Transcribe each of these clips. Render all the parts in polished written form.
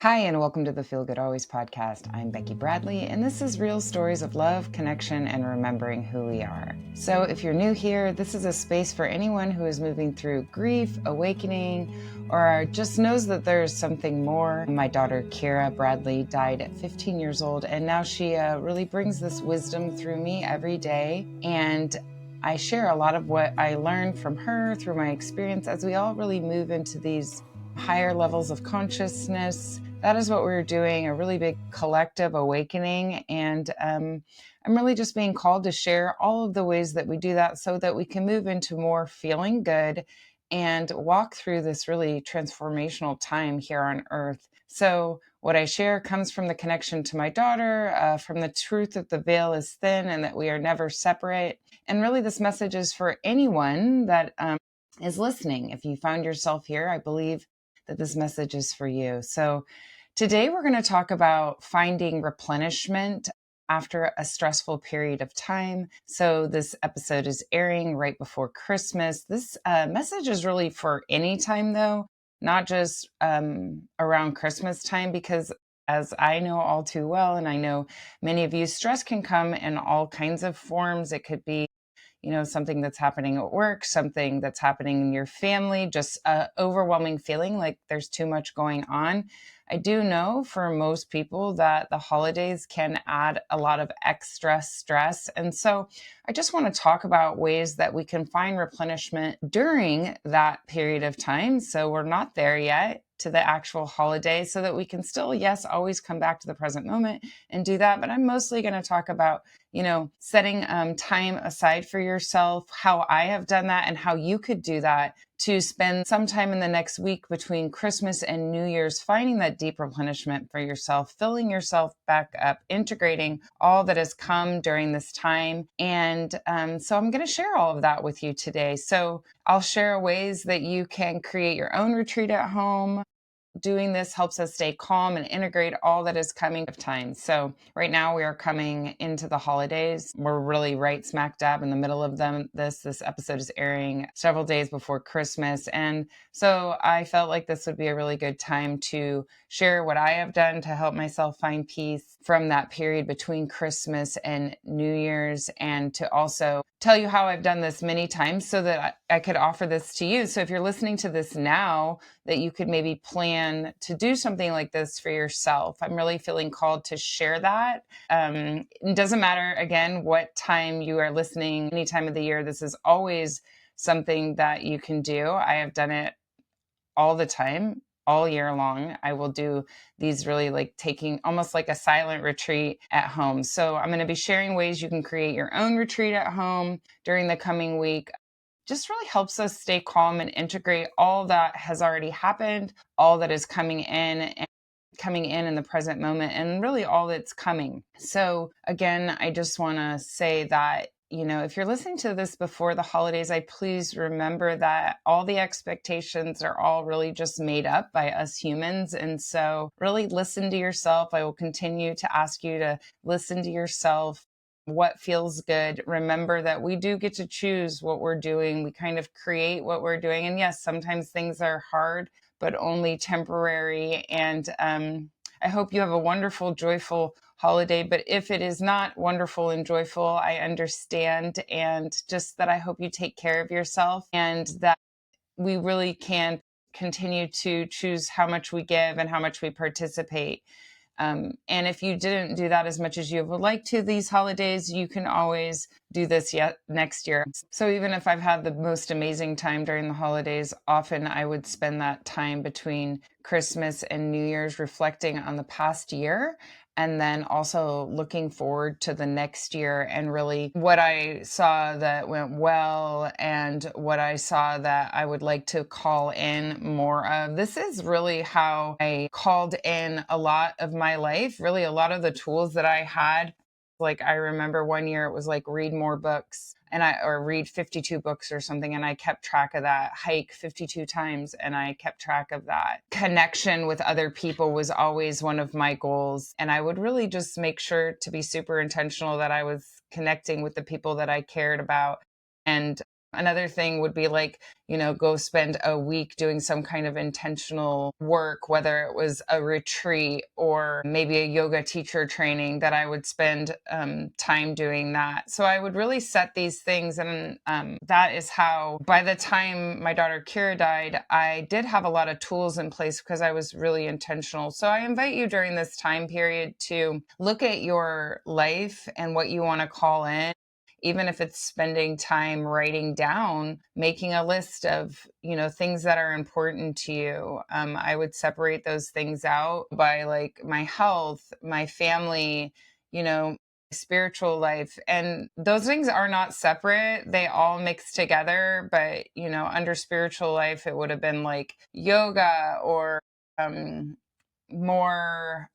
Hi, and welcome to the Feel Good Always podcast. I'm Becky Bradley, and this is real stories of love, connection, and remembering who we are. So, if you're new here, this is a space for anyone who is moving through grief, awakening, or just knows that there's something more. My daughter, Kira Bradley, died at 15 years old, and now she really brings this wisdom through me every day. And I share a lot of what I learned from her through my experience as we all really move into these higher levels of consciousness. That is what we're doing, a really big collective awakening. And I'm really just being called to share all of the ways that we do that so that we can move into more feeling good and walk through this really transformational time here on earth. So what I share comes from the connection to my daughter, from the truth that the veil is thin and that we are never separate. And really this message is for anyone that is listening. If you found yourself here, I believe that this message is for you. So today we're going to talk about finding replenishment after a stressful period of time. So this episode is airing right before Christmas. This message is really for any time though, not just around Christmas time, because as I know all too well, and I know many of you, stress can come in all kinds of forms. It could be something that's happening at work, something that's happening in your family, just a overwhelming feeling like there's too much going on. I do know for most people that the holidays can add a lot of extra stress. And so I just want to talk about ways that we can find replenishment during that period of time. So we're not there yet to the actual holiday, so that we can still, yes, always come back to the present moment and do that. But I'm mostly going to talk about setting time aside for yourself, how I have done that and how you could do that to spend some time in the next week between Christmas and New Year's, finding that deep replenishment for yourself, filling yourself back up, integrating all that has come during this time. And so I'm going to share all of that with you today. So I'll share ways that you can create your own retreat at home. Doing this helps us stay calm and integrate all that is coming of time. So right now we are coming into the holidays. We're really right smack dab in the middle of them. This episode is airing several days before Christmas. And so I felt like this would be a really good time to share what I have done to help myself find peace from that period between Christmas and New Year's, and to also tell you how I've done this many times so that I could offer this to you. So if you're listening to this now, that you could maybe plan to do something like this for yourself. I'm really feeling called to share that. It doesn't matter, again, what time you are listening, any time of the year. This is always something that you can do. I have done it all the time, all year long. I will do these really like taking almost like a silent retreat at home. So I'm going to be sharing ways you can create your own retreat at home during the coming week. Just really helps us stay calm and integrate all that has already happened, all that is coming in the present moment, and really all that's coming. So again, I just want to say that if you're listening to this before the holidays, I please remember that all the expectations are all really just made up by us humans. And so really listen to yourself. I will continue to ask you to listen to yourself. What feels good. Remember that we do get to choose what we're doing. We kind of create what we're doing. And yes, sometimes things are hard, but only temporary. And I hope you have a wonderful, joyful holiday. But if it is not wonderful and joyful, I understand. And just that I hope you take care of yourself, and that we really can continue to choose how much we give and how much we participate. And if you didn't do that as much as you would like to these holidays, you can always do this yet next year. So even if I've had the most amazing time during the holidays, often I would spend that time between Christmas and New Year's reflecting on the past year, and then also looking forward to the next year and really what I saw that went well and what I saw that I would like to call in more of. This is really how I called in a lot of my life, really a lot of the tools that I had. Like I remember one year it was like read more books or read 52 books or something. And I kept track of that. Hike 52 times. And I kept track of that. Connection with other people was always one of my goals. And I would really just make sure to be super intentional that I was connecting with the people that I cared about. And Another thing would be like, go spend a week doing some kind of intentional work, whether it was a retreat or maybe a yoga teacher training, that I would spend time doing that. So I would really set these things. And that is how, by the time my daughter Kira died, I did have a lot of tools in place because I was really intentional. So I invite you during this time period to look at your life and what you want to call in. Even if it's spending time writing down, making a list of, things that are important to you. I would separate those things out by like my health, my family, spiritual life. And those things are not separate. They all mix together. But, under spiritual life, it would have been like yoga or, more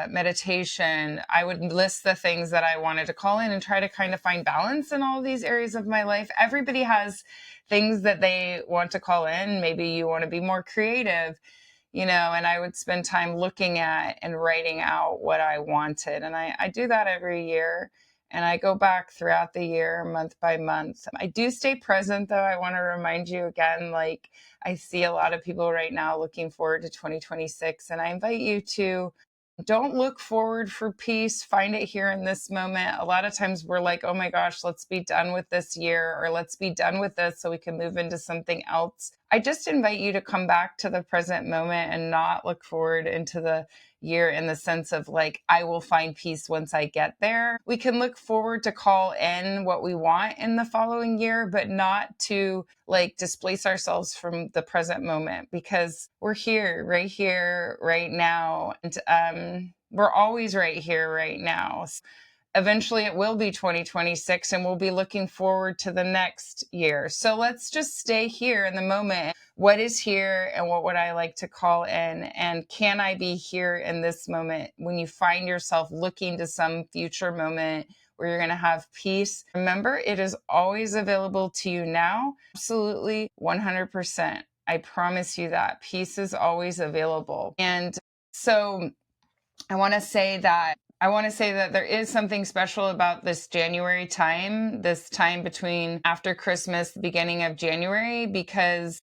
meditation. I would list the things that I wanted to call in and try to kind of find balance in all of these areas of my life. Everybody has things that they want to call in. Maybe you want to be more creative, and I would spend time looking at and writing out what I wanted. And I do that every year. And I go back throughout the year, month by month. I do stay present, though. I want to remind you again, like, I see a lot of people right now looking forward to 2026. And I invite you to don't look forward for peace. Find it here in this moment. A lot of times we're like, oh my gosh, let's be done with this year, or let's be done with this so we can move into something else. I just invite you to come back to the present moment and not look forward into the year in the sense of like, I will find peace once I get there. We can look forward to call in what we want in the following year, but not to like displace ourselves from the present moment, because we're here, right now. And we're always right here, right now. Eventually it will be 2026 and we'll be looking forward to the next year. So let's just stay here in the moment. What is here and what would I like to call in? And can I be here in this moment? When you find yourself looking to some future moment where you're going to have peace, remember, it is always available to you now. Absolutely 100%. I promise you that peace is always available. And so I want to say that there is something special about this January time, this time between after Christmas, the beginning of January, because,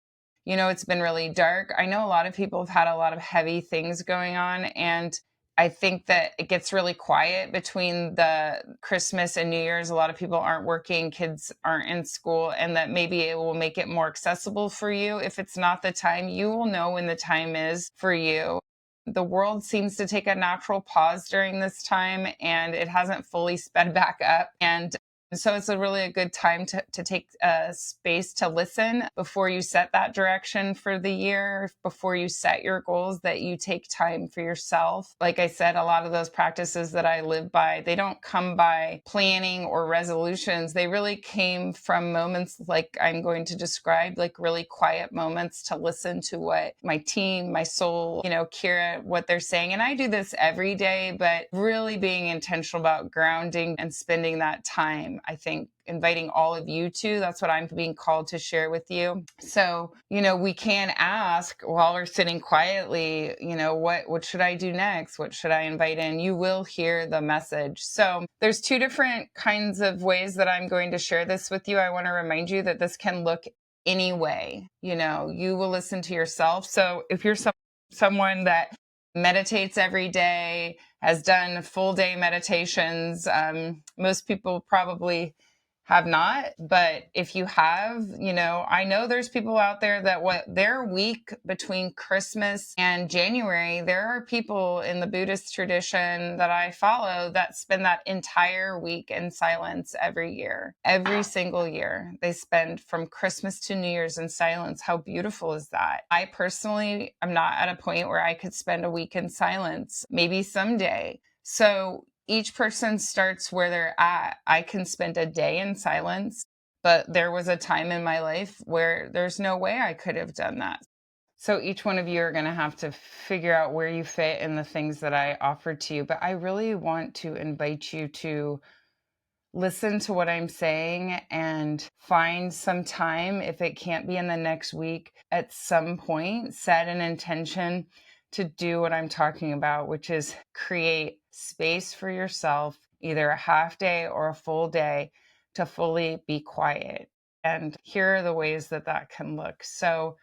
it's been really dark. I know a lot of people have had a lot of heavy things going on, and I think that it gets really quiet between the Christmas and New Year's. A lot of people aren't working, kids aren't in school, and that maybe it will make it more accessible for you. If it's not the time, you will know when the time is for you. The world seems to take a natural pause during this time, and it hasn't fully sped back up. And so it's a good time to take a space to listen before you set that direction for the year, before you set your goals, that you take time for yourself. Like I said, a lot of those practices that I live by, they don't come by planning or resolutions. They really came from moments like I'm going to describe, like really quiet moments to listen to what my team, my soul, Kira, what they're saying. And I do this every day, but really being intentional about grounding and spending that time. I think inviting all of you to, that's what I'm being called to share with you. So, we can ask while we're sitting quietly, what should I do next? What should I invite in? You will hear the message. So there's two different kinds of ways that I'm going to share this with you. I want to remind you that this can look any way. You will listen to yourself. So if you're someone that meditates every day, has done full day meditations. Most people probably have not, but if you have, I know there's people out there that their week between Christmas and January, there are people in the Buddhist tradition that I follow that spend that entire week in silence every year. Every single year, they spend from Christmas to New Year's in silence. How beautiful is that? I personally am not at a point where I could spend a week in silence, maybe someday. So each person starts where they're at. I can spend a day in silence, but there was a time in my life where there's no way I could have done that. So each one of you are going to have to figure out where you fit in the things that I offered to you. But I really want to invite you to listen to what I'm saying and find some time, if it can't be in the next week, at some point, set an intention to do what I'm talking about, which is create space for yourself, either a half day or a full day, to fully be quiet. And here are the ways that that can look. So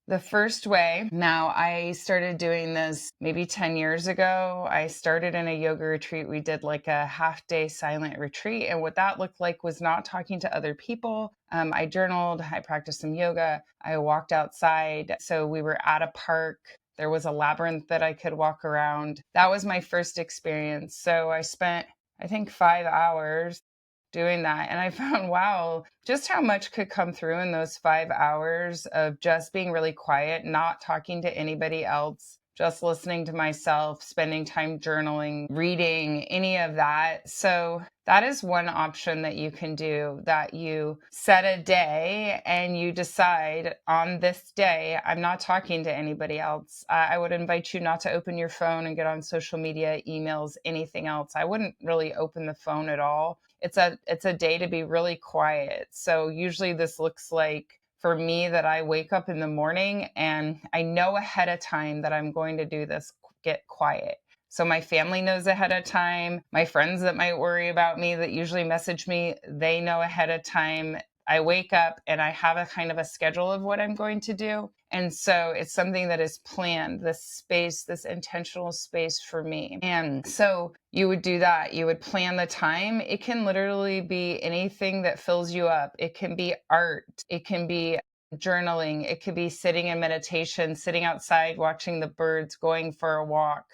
the first way, now I started doing this maybe 10 years ago. I started in a yoga retreat. We did like a half-day silent retreat. And what that looked like was not talking to other people. I journaled, I practiced some yoga, I walked outside. So we were at a park. There was a labyrinth that I could walk around. That was my first experience. So I spent, I think, 5 hours doing that. And I found, wow, just how much could come through in those 5 hours of just being really quiet, not talking to anybody else, just listening to myself, spending time journaling, reading, any of that. So that is one option that you can do, that you set a day and you decide on this day, I'm not talking to anybody else. I would invite you not to open your phone and get on social media, emails, anything else. I wouldn't really open the phone at all. It's a day to be really quiet. So usually this looks like, for me, that I wake up in the morning and I know ahead of time that I'm going to do this, get quiet. So my family knows ahead of time. My friends that might worry about me, that usually message me, they know ahead of time. I wake up and I have a kind of a schedule of what I'm going to do. And so it's something that is planned, this space, this intentional space for me. And so you would do that. You would plan the time. It can literally be anything that fills you up. It can be art. It can be journaling. It could be sitting in meditation, sitting outside, watching the birds, going for a walk.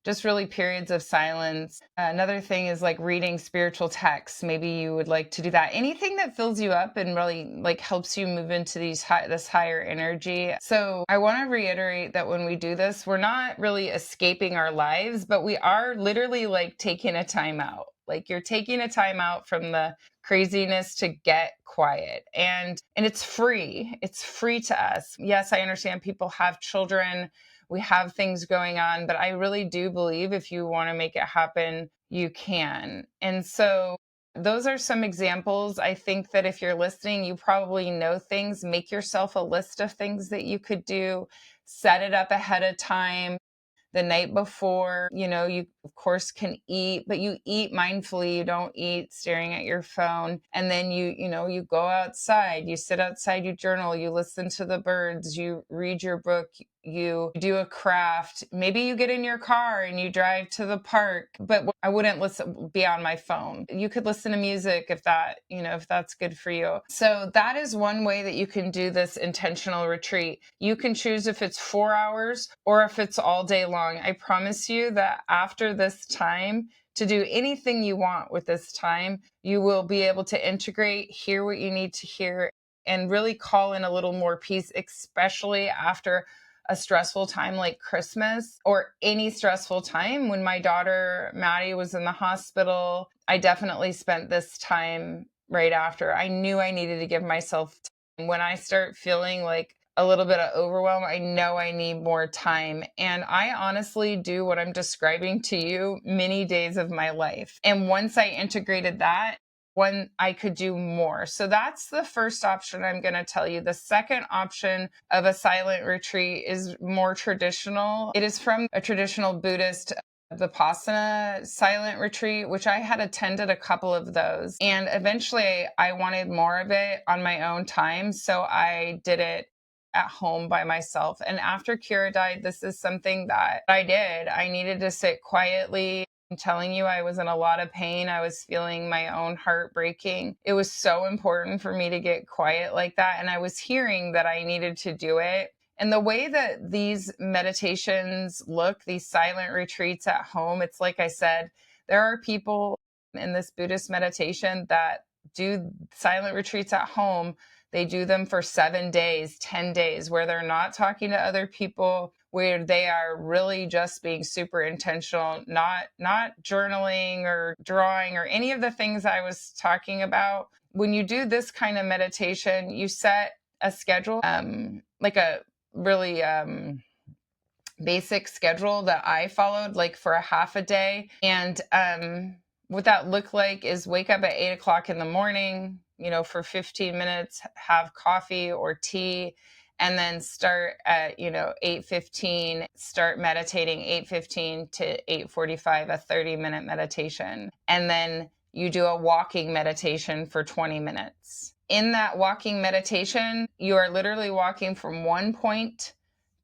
Just really periods of silence. Another thing is like reading spiritual texts. Maybe you would like to do that. Anything that fills you up and really like helps you move into this higher energy. So I want to reiterate that when we do this, we're not really escaping our lives, but we are literally like taking a time out. Like you're taking a time out from the craziness to get quiet. And it's free. It's free to us. Yes, I understand people have children. We have things going on, but I really do believe if you want to make it happen, you can. And so those are some examples. I think that if you're listening, you probably know things. Make yourself a list of things that you could do. Set it up ahead of time. The night before, you of course can eat, but you eat mindfully. You don't eat staring at your phone. And then you go outside, you sit outside, you journal, you listen to the birds, you read your book, you do a craft. Maybe you get in your car and you drive to the park, but I wouldn't be on my phone. You could listen to music if that's good for you. So that is one way that you can do this intentional retreat. You can choose if it's 4 hours or if it's all day long. I promise you that after this time, to do anything you want with this time, you will be able to integrate, hear what you need to hear, and really call in a little more peace, especially after a stressful time like Christmas or any stressful time. When my daughter Maddie was in the hospital, I definitely spent this time right after. I knew I needed to give myself time. When I start feeling like a little bit of overwhelm, I know I need more time. And I honestly do what I'm describing to you many days of my life. And once I integrated that, when I could do more. So that's the first option I'm going to tell you. The second option of a silent retreat is more traditional. It is from a traditional Buddhist Vipassana silent retreat, which I had attended a couple of those. And eventually I wanted more of it on my own time. So I did it at home by myself. And after Kira died, this is something that I did. I needed to sit quietly. I'm telling you, I was in a lot of pain. I was feeling my own heart breaking. It was so important for me to get quiet like that. And I was hearing that I needed to do it. And the way that these meditations look, these silent retreats at home, it's like I said, there are people in this Buddhist meditation that do silent retreats at home. They do them for 7 days, 10 days, where they're not talking to other people, where they are really just being super intentional, not journaling or drawing or any of the things I was talking about. When you do this kind of meditation, you set a schedule, like a really basic schedule that I followed, like for a half a day. And what that looked like is wake up at 8 o'clock in the morning, for 15 minutes, have coffee or tea, and then start at 8:15, start meditating 8:15 to 8:45, a 30-minute meditation. And then you do a walking meditation for 20 minutes. In that walking meditation, you are literally walking from one point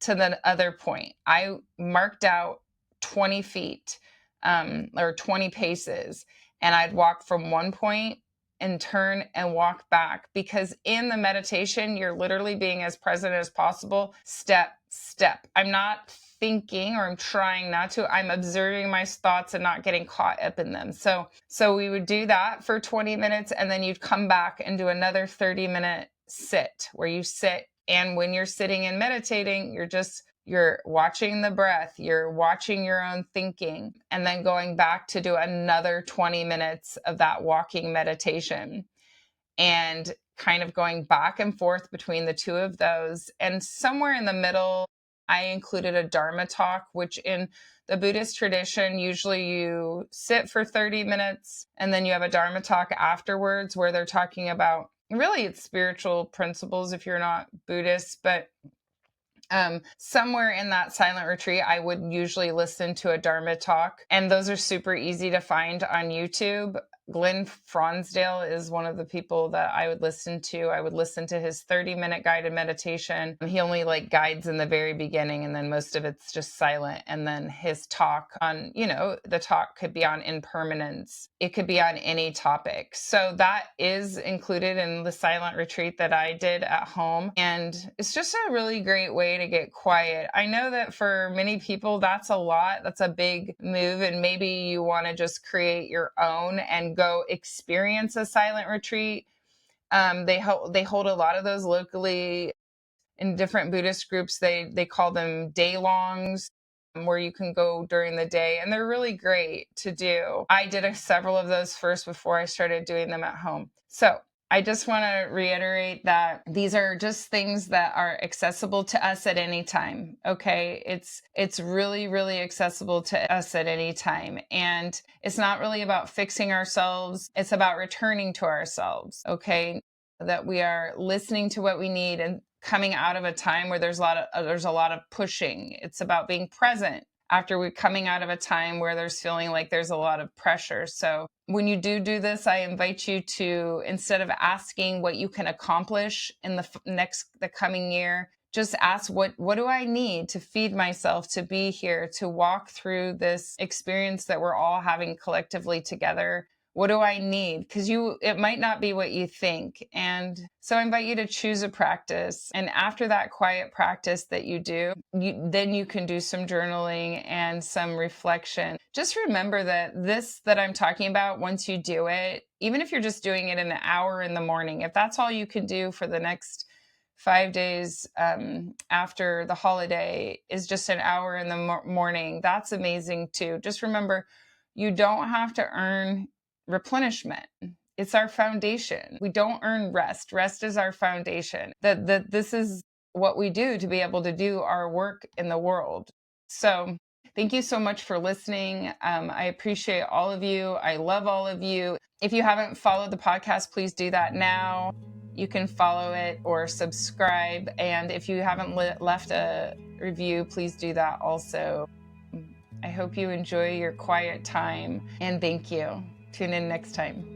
to the other point. I marked out 20 feet or 20 paces, and I'd walk from one point and turn and walk back, because in the meditation, you're literally being as present as possible, step, step. I'm not thinking, or I'm trying not to. I'm observing my thoughts and not getting caught up in them. So we would do that for 20 minutes, and then you'd come back and do another 30-minute sit where you sit. And when you're sitting and meditating, you're watching the breath, you're watching your own thinking, and then going back to do another 20 minutes of that walking meditation, and kind of going back and forth between the two of those. And somewhere in the middle, I included a Dharma talk, which in the Buddhist tradition, usually you sit for 30 minutes and then you have a Dharma talk afterwards where they're talking about, really it's spiritual principles if you're not Buddhist, but somewhere in that silent retreat, I would usually listen to a Dharma talk, and those are super easy to find on YouTube. Glenn Fronsdale is one of the people that I would listen to. I would listen to his 30-minute guided meditation. He only guides in the very beginning, and then most of it's just silent. And then his talk on, the talk could be on impermanence. It could be on any topic. So that is included in the silent retreat that I did at home. And it's just a really great way to get quiet. I know that for many people, that's a lot. That's a big move. And maybe you want to just create your own and go experience a silent retreat. They hold a lot of those locally in different Buddhist groups. They call them day-longs, where you can go during the day, and they're really great to do. I did several of those first before I started doing them at home. So I just want to reiterate that these are just things that are accessible to us at any time. Okay. It's really, really accessible to us at any time. And it's not really about fixing ourselves. It's about returning to ourselves. Okay. That we are listening to what we need and coming out of a time where there's a lot of pushing. It's about being present after we're coming out of a time where there's feeling like there's a lot of pressure. So when you do this, I invite you to, instead of asking what you can accomplish in the coming year, just ask what do I need to feed myself, to be here, to walk through this experience that we're all having collectively together. What do I need? Because it might not be what you think. And so I invite you to choose a practice. And after that quiet practice that you do, then you can do some journaling and some reflection. Just remember that this that I'm talking about, once you do it, even if you're just doing it in an hour in the morning, if that's all you can do for the next 5 days after the holiday is just an hour in the morning, that's amazing too. Just remember, you don't have to earn replenishment. It's our foundation. We don't earn rest. Rest is our foundation. That this is what we do to be able to do our work in the world. So thank you so much for listening. I appreciate all of you. I love all of you. If you haven't followed the podcast, please do that now. You can follow it or subscribe. And if you haven't left a review, please do that also. I hope you enjoy your quiet time, and thank you. Tune in next time.